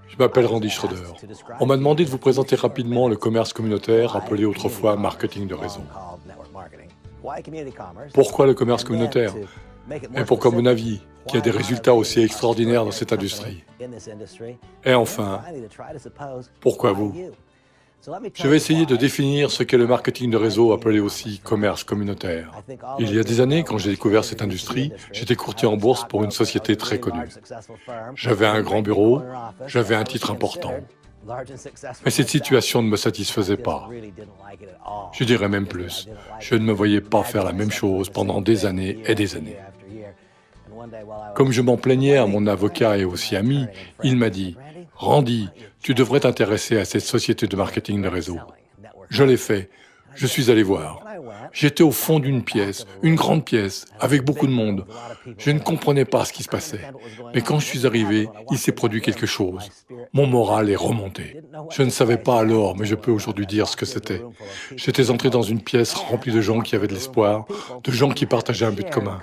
Je m'appelle Randy Schroeder. On m'a demandé de vous présenter rapidement le commerce communautaire, appelé autrefois marketing de réseau. Pourquoi le commerce communautaire? Et pourquoi mon avis, qui a des résultats aussi extraordinaires dans cette industrie? Et enfin, pourquoi vous? Je vais essayer de définir ce qu'est le marketing de réseau, appelé aussi commerce communautaire. Il y a des années, quand j'ai découvert cette industrie, j'étais courtier en bourse pour une société très connue. J'avais un grand bureau, j'avais un titre important. Mais cette situation ne me satisfaisait pas. Je dirais même plus, je ne me voyais pas faire la même chose pendant des années et des années. Comme je m'en plaignais à mon avocat et aussi ami, il m'a dit « Randy, tu devrais t'intéresser à cette société de marketing de réseau. » Je l'ai fait. Je suis allé voir. J'étais au fond d'une pièce, une grande pièce, avec beaucoup de monde. Je ne comprenais pas ce qui se passait. Mais quand je suis arrivé, il s'est produit quelque chose. Mon moral est remonté. Je ne savais pas alors, mais je peux aujourd'hui dire ce que c'était. J'étais entré dans une pièce remplie de gens qui avaient de l'espoir, de gens qui partageaient un but commun.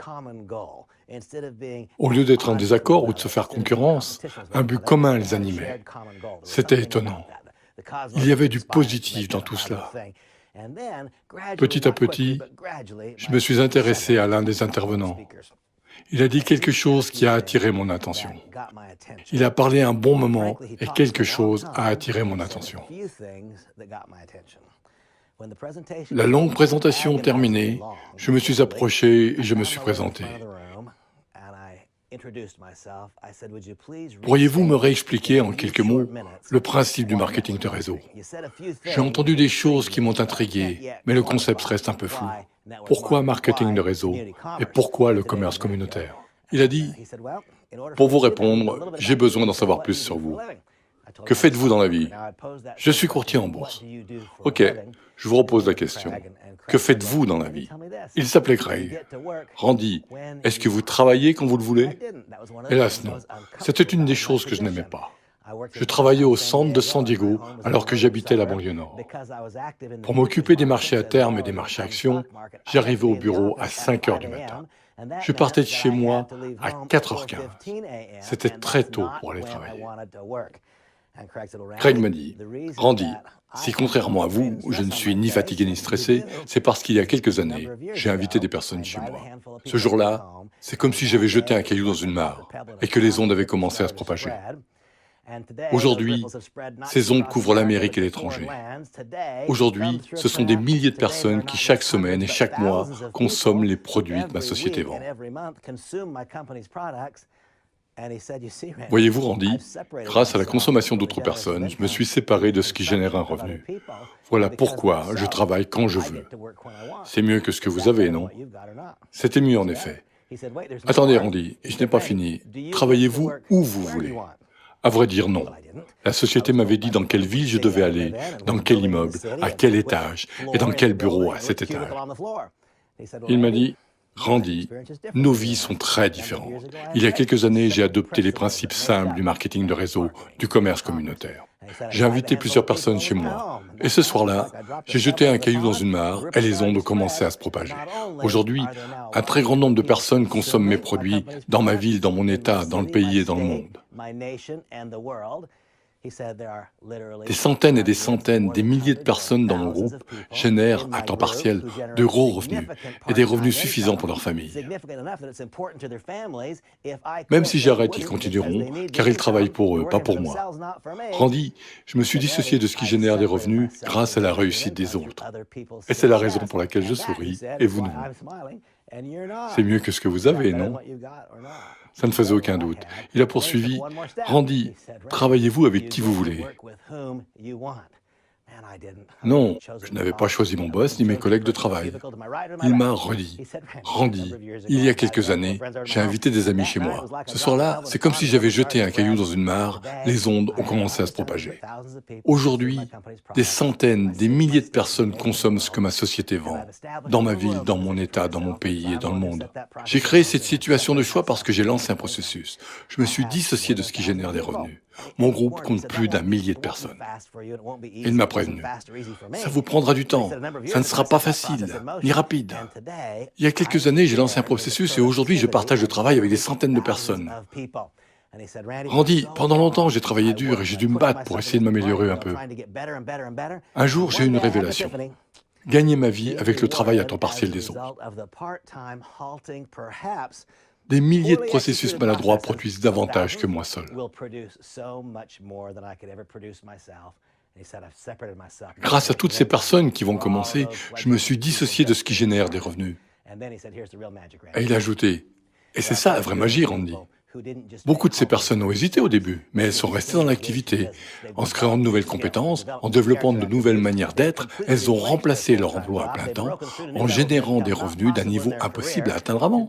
Au lieu d'être en désaccord ou de se faire concurrence, un but commun les animait. C'était étonnant. Il y avait du positif dans tout cela. Petit à petit, je me suis intéressé à l'un des intervenants. Il a dit quelque chose qui a attiré mon attention. Il a parlé un bon moment et quelque chose a attiré mon attention. La longue présentation terminée, je me suis approché et je me suis présenté. Pourriez-vous me réexpliquer en quelques mots le principe du marketing de réseau? J'ai entendu des choses qui m'ont intrigué, mais le concept reste un peu flou. Pourquoi marketing de réseau et pourquoi le commerce communautaire? Il a dit, pour vous répondre, j'ai besoin d'en savoir plus sur vous. Que faites-vous dans la vie? Je suis courtier en bourse. Ok, je vous repose la question. Que faites-vous dans la vie? Il s'appelait Craig. Randy, est-ce que vous travaillez quand vous le voulez? Hélas non. C'était une des choses que je n'aimais pas. Je travaillais au centre de San Diego alors que j'habitais la banlieue nord. Pour m'occuper des marchés à terme et des marchés actions, j'arrivais au bureau à 5 heures du matin. Je partais de chez moi à 4h15. C'était très tôt pour aller travailler. Craig m'a dit, « Randy, si contrairement à vous, je ne suis ni fatigué ni stressé, c'est parce qu'il y a quelques années, j'ai invité des personnes chez moi. Ce jour-là, c'est comme si j'avais jeté un caillou dans une mare et que les ondes avaient commencé à se propager. Aujourd'hui, ces ondes couvrent l'Amérique et l'étranger. Aujourd'hui, ce sont des milliers de personnes qui, chaque semaine et chaque mois, consomment les produits que ma société vend. Voyez-vous, Randy, grâce à la consommation d'autres personnes, je me suis séparé de ce qui génère un revenu. Voilà pourquoi je travaille quand je veux. C'est mieux que ce que vous avez, non? C'était mieux en effet. Attendez, Randy, je n'ai pas fini. Travaillez-vous où vous voulez? À vrai dire, non. La société m'avait dit dans quelle ville je devais aller, dans quel immeuble, à quel étage et dans quel bureau à cet étage. Il m'a dit, Randy, nos vies sont très différentes. Il y a quelques années, j'ai adopté les principes simples du marketing de réseau, du commerce communautaire. J'ai invité plusieurs personnes chez moi. Et ce soir-là, j'ai jeté un caillou dans une mare et les ondes ont commencé à se propager. Aujourd'hui, un très grand nombre de personnes consomment mes produits dans ma ville, dans mon État, dans le pays et dans le monde. Des centaines et des centaines, des milliers de personnes dans mon groupe génèrent, à temps partiel, de gros revenus et des revenus suffisants pour leur famille. Même si j'arrête, ils continueront, car ils travaillent pour eux, pas pour moi. Randy, je me suis dissocié de ce qui génère des revenus grâce à la réussite des autres. Et c'est la raison pour laquelle je souris, et vous non. C'est mieux que ce que vous avez, non? Ça ne faisait aucun doute. Il a poursuivi, « Randy, travaillez-vous avec qui vous voulez ?» Non, je n'avais pas choisi mon boss ni mes collègues de travail. Il m'a redit, « Randy, il y a quelques années, j'ai invité des amis chez moi. Ce soir-là, c'est comme si j'avais jeté un caillou dans une mare, les ondes ont commencé à se propager. Aujourd'hui, des centaines, des milliers de personnes consomment ce que ma société vend, dans ma ville, dans mon État, dans mon pays et dans le monde. J'ai créé cette situation de choix parce que j'ai lancé un processus. Je me suis dissocié de ce qui génère des revenus. Mon groupe compte plus d'1 millier de personnes. Il m'a prévenu. Ça vous prendra du temps. Ça ne sera pas facile, ni rapide. Il y a quelques années, j'ai lancé un processus et aujourd'hui, je partage le travail avec des centaines de personnes. Randy, pendant longtemps, j'ai travaillé dur et j'ai dû me battre pour essayer de m'améliorer un peu. Un jour, j'ai eu une révélation. Gagner ma vie avec le travail à temps partiel des autres. Des milliers de processus maladroits produisent davantage que moi seul. Grâce à toutes ces personnes qui vont commencer, je me suis dissocié de ce qui génère des revenus. Et il a ajouté, et c'est ça la vraie magie, Randy. Beaucoup de ces personnes ont hésité au début, mais elles sont restées dans l'activité. En se créant de nouvelles compétences, en développant de nouvelles manières d'être, elles ont remplacé leur emploi à plein temps en générant des revenus d'un niveau impossible à atteindre avant.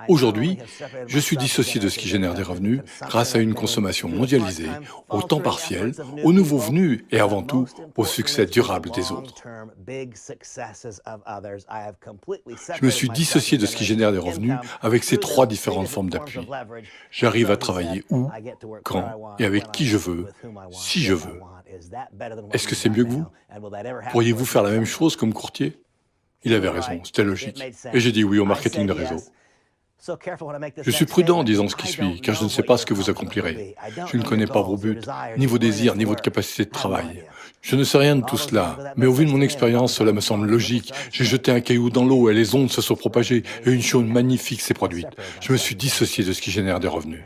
Aujourd'hui, je suis dissocié de ce qui génère des revenus grâce à une consommation mondialisée, au temps partiel, aux nouveaux venus et avant tout au succès durable des autres. Je me suis dissocié de ce qui génère des revenus avec ces trois différentes formes d'appui. J'arrive à travailler où, quand et avec qui je veux, si je veux. Est-ce que c'est mieux que vous? Pourriez-vous faire la même chose comme courtier? Il avait raison, c'était logique. Et j'ai dit oui au marketing de réseau. Je suis prudent en disant ce qui suit, car je ne sais pas ce que vous accomplirez. Je ne connais pas vos buts, ni vos désirs, ni votre capacité de travail. Je ne sais rien de tout cela, mais au vu de mon expérience, cela me semble logique. J'ai jeté un caillou dans l'eau et les ondes se sont propagées, et une chose magnifique s'est produite. Je me suis dissocié de ce qui génère des revenus.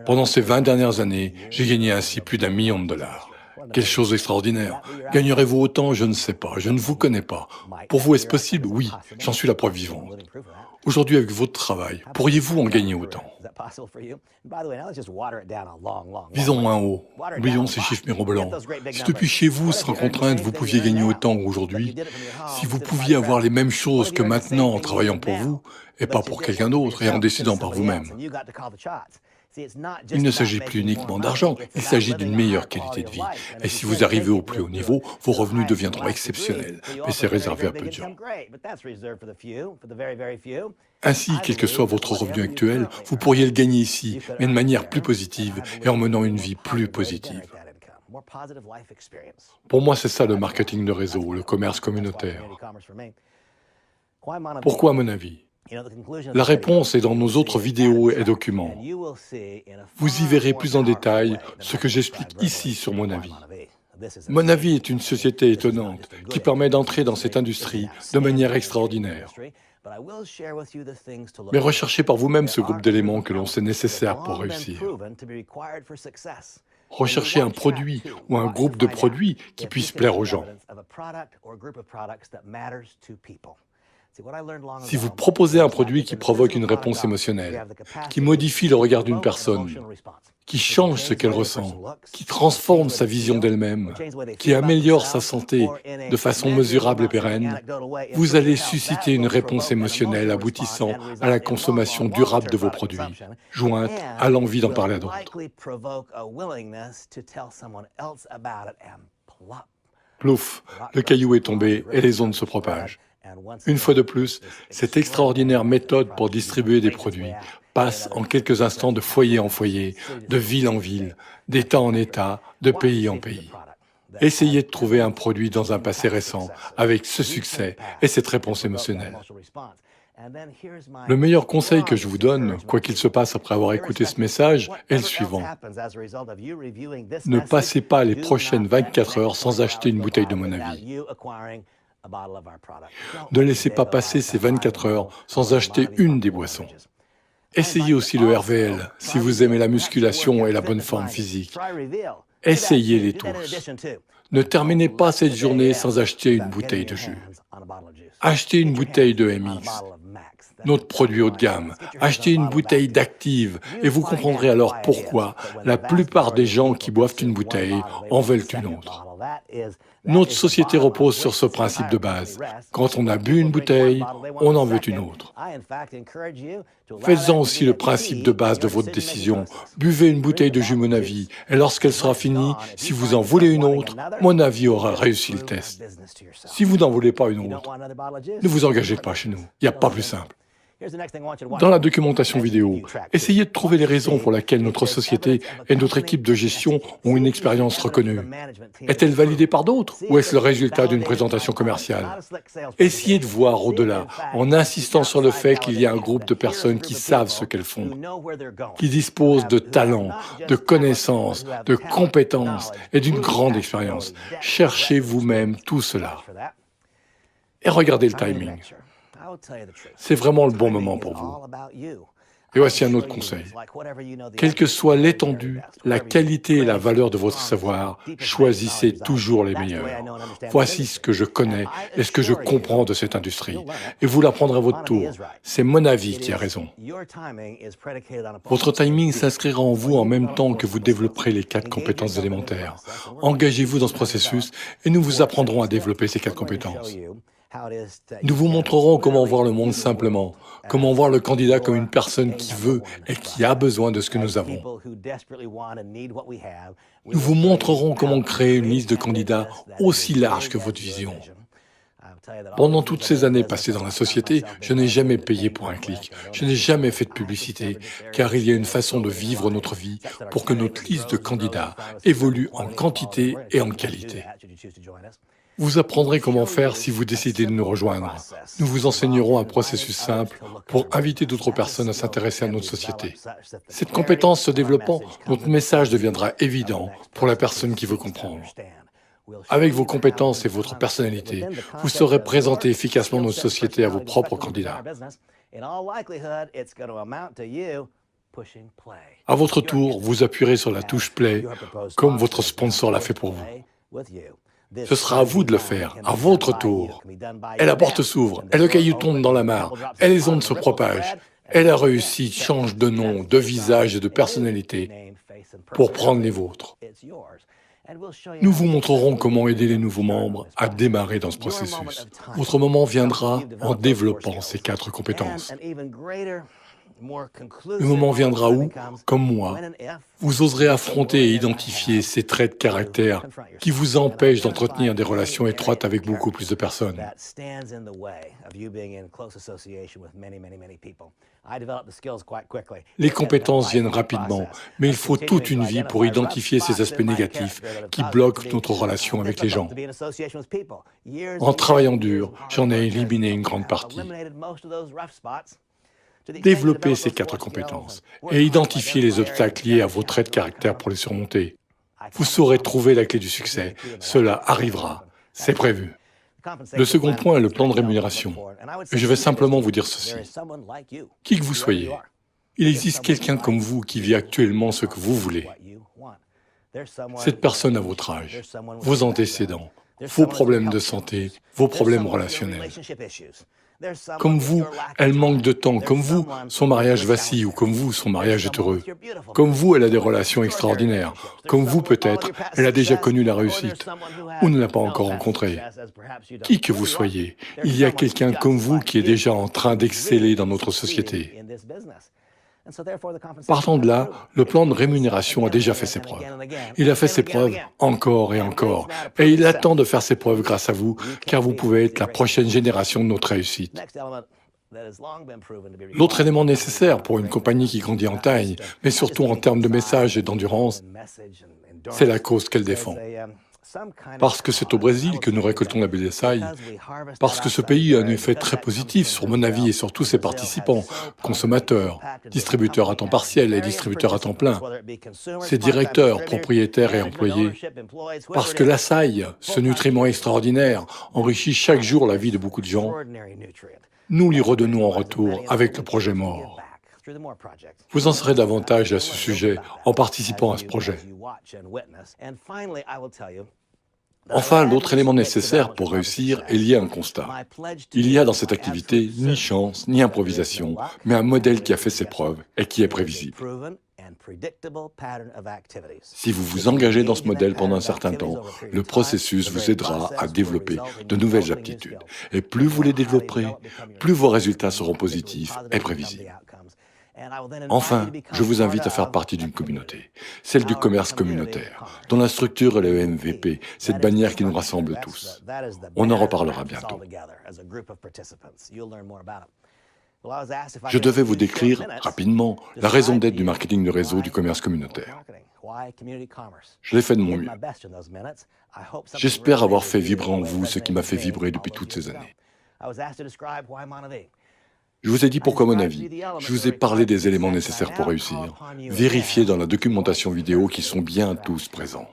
Pendant ces 20 dernières années, j'ai gagné ainsi plus d'1 million de dollars. Quelle chose extraordinaire. Gagnerez-vous autant? Je ne sais pas, je ne vous connais pas. Pour vous, est-ce possible? Oui, j'en suis la preuve vivante. Aujourd'hui, avec votre travail, pourriez-vous en gagner autant? Visons moins haut. Oublions ces chiffres mirobolants. Si depuis chez vous, sans contrainte, vous pouviez gagner autant aujourd'hui, si vous pouviez avoir les mêmes choses que maintenant en travaillant pour vous, et pas pour quelqu'un d'autre, et en décidant par vous-même. Il ne s'agit plus uniquement d'argent, il s'agit d'une meilleure qualité de vie. Et si vous arrivez au plus haut niveau, vos revenus deviendront exceptionnels. Mais c'est réservé à peu de gens. Ainsi, quel que soit votre revenu actuel, vous pourriez le gagner ici, mais de manière plus positive et en menant une vie plus positive. Pour moi, c'est ça le marketing de réseau, le commerce communautaire. Pourquoi, à mon avis? La réponse est dans nos autres vidéos et documents. Vous y verrez plus en détail ce que j'explique ici sur Mon Avis. Mon Avis est une société étonnante qui permet d'entrer dans cette industrie de manière extraordinaire. Mais recherchez par vous-même ce groupe d'éléments que l'on sait nécessaires pour réussir. Recherchez un produit ou un groupe de produits qui puisse plaire aux gens. Si vous proposez un produit qui provoque une réponse émotionnelle, qui modifie le regard d'une personne, qui change ce qu'elle ressent, qui transforme sa vision d'elle-même, qui améliore sa santé de façon mesurable et pérenne, vous allez susciter une réponse émotionnelle aboutissant à la consommation durable de vos produits, jointe à l'envie d'en parler à d'autres. Plouf, le caillou est tombé et les ondes se propagent. Une fois de plus, cette extraordinaire méthode pour distribuer des produits passe en quelques instants de foyer en foyer, de ville en ville, d'État en État, de pays en pays. Essayez de trouver un produit dans un passé récent avec ce succès et cette réponse émotionnelle. Le meilleur conseil que je vous donne, quoi qu'il se passe après avoir écouté ce message, est le suivant. Ne passez pas les prochaines 24 heures sans acheter une bouteille de Mon Avis. Ne laissez pas passer ces 24 heures sans acheter une des boissons. Essayez aussi le RVL si vous aimez la musculation et la bonne forme physique. Essayez-les tous. Ne terminez pas cette journée sans acheter une bouteille de jus. Achetez une bouteille de MX, notre produit haut de gamme. Achetez une bouteille d'Active et vous comprendrez alors pourquoi la plupart des gens qui boivent une bouteille en veulent une autre. Notre société repose sur ce principe de base. Quand on a bu une bouteille, on en veut une autre. Faites-en aussi le principe de base de votre décision. Buvez une bouteille de jus Mon Avis, et lorsqu'elle sera finie, si vous en voulez une autre, Mon Avis aura réussi le test. Si vous n'en voulez pas une autre, ne vous engagez pas chez nous. Il n'y a pas plus simple. Dans la documentation vidéo, essayez de trouver les raisons pour lesquelles notre société et notre équipe de gestion ont une expérience reconnue. Est-elle validée par d'autres ou est-ce le résultat d'une présentation commerciale? Essayez de voir au-delà en insistant sur le fait qu'il y a un groupe de personnes qui savent ce qu'elles font, qui disposent de talents, de connaissances, de compétences et d'une grande expérience. Cherchez vous-même tout cela. Et regardez le timing. C'est vraiment le bon moment pour vous. Et voici un autre conseil. Quelle que soit l'étendue, la qualité et la valeur de votre savoir, choisissez toujours les meilleurs. Voici ce que je connais et ce que je comprends de cette industrie. Et vous l'apprendrez à votre tour. C'est mon avis qui a raison. Votre timing s'inscrira en vous en même temps que vous développerez les 4 compétences élémentaires. Engagez-vous dans ce processus et nous vous apprendrons à développer ces 4 compétences. Nous vous montrerons comment voir le monde simplement, comment voir le candidat comme une personne qui veut et qui a besoin de ce que nous avons. Nous vous montrerons comment créer une liste de candidats aussi large que votre vision. Pendant toutes ces années passées dans la société, je n'ai jamais payé pour un clic. Je n'ai jamais fait de publicité, car il y a une façon de vivre notre vie pour que notre liste de candidats évolue en quantité et en qualité. Vous apprendrez comment faire si vous décidez de nous rejoindre. Nous vous enseignerons un processus simple pour inviter d'autres personnes à s'intéresser à notre société. Cette compétence se développant, notre message deviendra évident pour la personne qui veut comprendre. Avec vos compétences et votre personnalité, vous saurez présenter efficacement notre société à vos propres candidats. À votre tour, vous appuierez sur la touche Play, comme votre sponsor l'a fait pour vous. Ce sera à vous de le faire, à votre tour. Et la porte s'ouvre, et le caillou tombe dans la mare, et les ondes se propagent, et la réussite change de nom, de visage et de personnalité pour prendre les vôtres. Nous vous montrerons comment aider les nouveaux membres à démarrer dans ce processus. Votre moment viendra en développant ces 4 compétences. Le moment viendra où, comme moi, vous oserez affronter et identifier ces traits de caractère qui vous empêchent d'entretenir des relations étroites avec beaucoup plus de personnes. Les compétences viennent rapidement, mais il faut toute une vie pour identifier ces aspects négatifs qui bloquent notre relation avec les gens. En travaillant dur, j'en ai éliminé une grande partie. Développez ces 4 compétences et identifiez les obstacles liés à vos traits de caractère pour les surmonter. Vous saurez trouver la clé du succès. Cela arrivera. C'est prévu. Le second point est le plan de rémunération. Et je vais simplement vous dire ceci. Qui que vous soyez, il existe quelqu'un comme vous qui vit actuellement ce que vous voulez. Cette personne à votre âge, vos antécédents, vos problèmes de santé, vos problèmes relationnels. Comme vous, elle manque de temps. Comme vous, son mariage vacille. Ou comme vous, son mariage est heureux. Comme vous, elle a des relations extraordinaires. Comme vous, peut-être, elle a déjà connu la réussite. Ou ne l'a pas encore rencontrée. Qui que vous soyez, il y a quelqu'un comme vous qui est déjà en train d'exceller dans notre société. Partant de là, le plan de rémunération a déjà fait ses preuves. Il a fait ses preuves encore et encore. Et il attend de faire ses preuves grâce à vous, car vous pouvez être la prochaine génération de notre réussite. L'autre élément nécessaire pour une compagnie qui grandit en taille, mais surtout en termes de message et d'endurance, c'est la cause qu'elle défend. Parce que c'est au Brésil que nous récoltons la BDSI, parce que ce pays a un effet très positif sur mon avis et sur tous ses participants, consommateurs, distributeurs à temps partiel et distributeurs à temps plein, ses directeurs, propriétaires et employés, parce que l'Açaï, ce nutriment extraordinaire, enrichit chaque jour la vie de beaucoup de gens, nous lui redonnons en retour avec le projet MORE. Vous en saurez davantage à ce sujet en participant à ce projet. Enfin, l'autre élément nécessaire pour réussir est lié à un constat. Il y a dans cette activité ni chance, ni improvisation, mais un modèle qui a fait ses preuves et qui est prévisible. Si vous vous engagez dans ce modèle pendant un certain temps, le processus vous aidera à développer de nouvelles aptitudes. Et plus vous les développerez, plus vos résultats seront positifs et prévisibles. Enfin, je vous invite à faire partie d'une communauté, celle du commerce communautaire, dont la structure est le MVP, cette bannière qui nous rassemble tous. On en reparlera bientôt. Je devais vous décrire rapidement la raison d'être du marketing de réseau du commerce communautaire. Je l'ai fait de mon mieux. J'espère avoir fait vibrer en vous ce qui m'a fait vibrer depuis toutes ces années. Je vous ai dit pourquoi mon avis. Je vous ai parlé des éléments nécessaires pour réussir. Vérifiez dans la documentation vidéo qu'ils sont bien tous présents.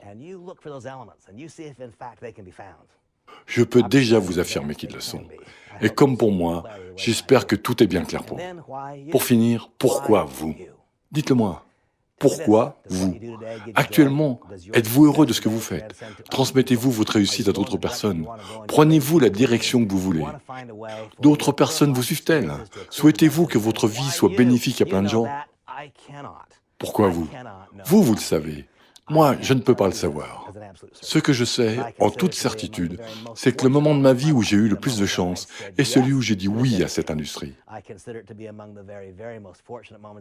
Je peux déjà vous affirmer qu'ils le sont. Et comme pour moi, j'espère que tout est bien clair pour vous. Pour finir, pourquoi vous? Dites-le-moi. Pourquoi vous? Actuellement, êtes-vous heureux de ce que vous faites? Transmettez-vous votre réussite à d'autres personnes? Prenez-vous la direction que vous voulez? D'autres personnes vous suivent-elles? Souhaitez-vous que votre vie soit bénéfique à plein de gens? Pourquoi vous? Vous le savez. Moi, je ne peux pas le savoir. Ce que je sais, en toute certitude, c'est que le moment de ma vie où j'ai eu le plus de chance est celui où j'ai dit oui à cette industrie.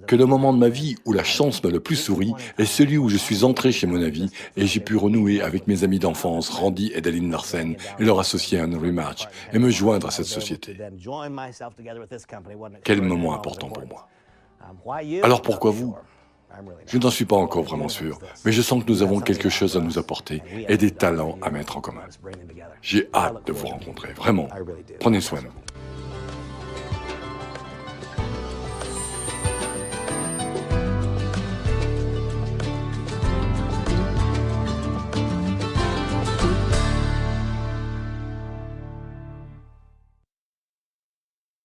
Que le moment de ma vie où la chance m'a le plus souri est celui où je suis entré chez Mon Avis et j'ai pu renouer avec mes amis d'enfance, Randy et Daline Larsen, et leur associé Henry Match, et me joindre à cette société. Quel moment important pour moi. Alors pourquoi vous? Je n'en suis pas encore vraiment sûr, mais je sens que nous avons quelque chose à nous apporter et des talents à mettre en commun. J'ai hâte de vous rencontrer, vraiment. Prenez soin de vous.